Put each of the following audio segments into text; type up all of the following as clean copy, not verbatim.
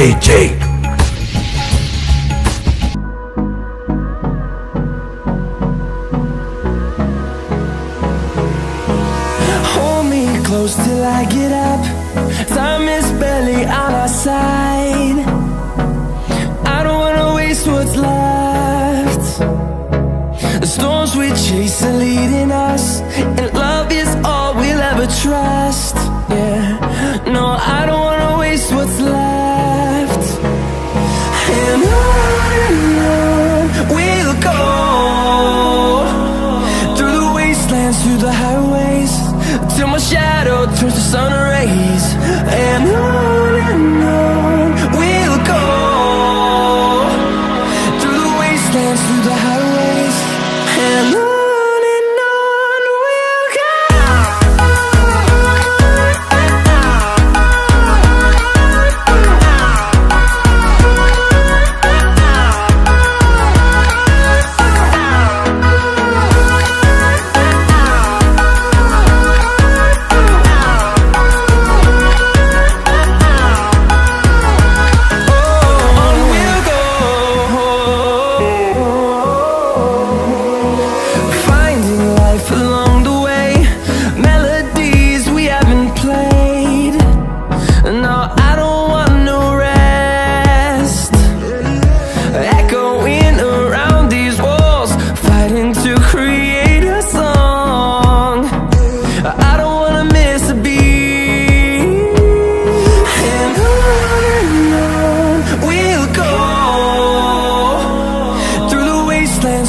JJ. Hold me close till I get up. Time is barely on our side. I don't wanna waste what's left. The storms we chase are leading us, and love is all we'll ever trust. Yeah, no, I don't wanna waste what's left. And on we'll go, through the wastelands, through the highways, till my shadow turns to sun rays. And on we'll go, through the wastelands, through the highways, and on.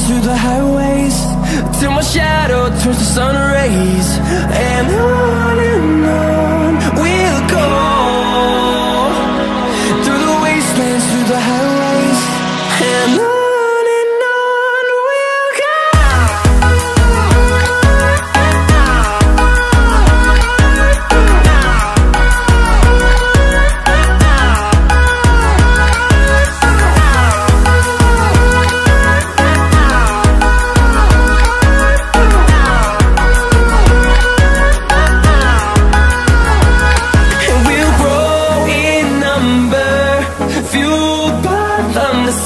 Through the highways, till my shadow turns to sun rays. And on we'll go, through the wastelands, through the highways, and on.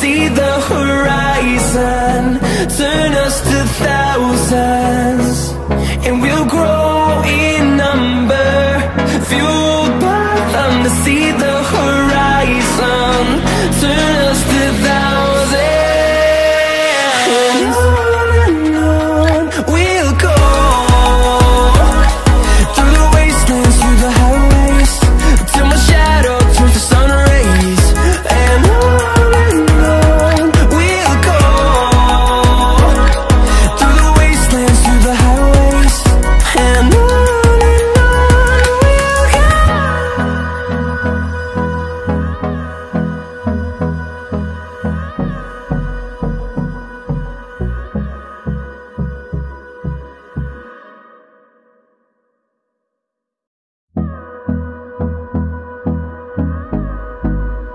See the horizon turn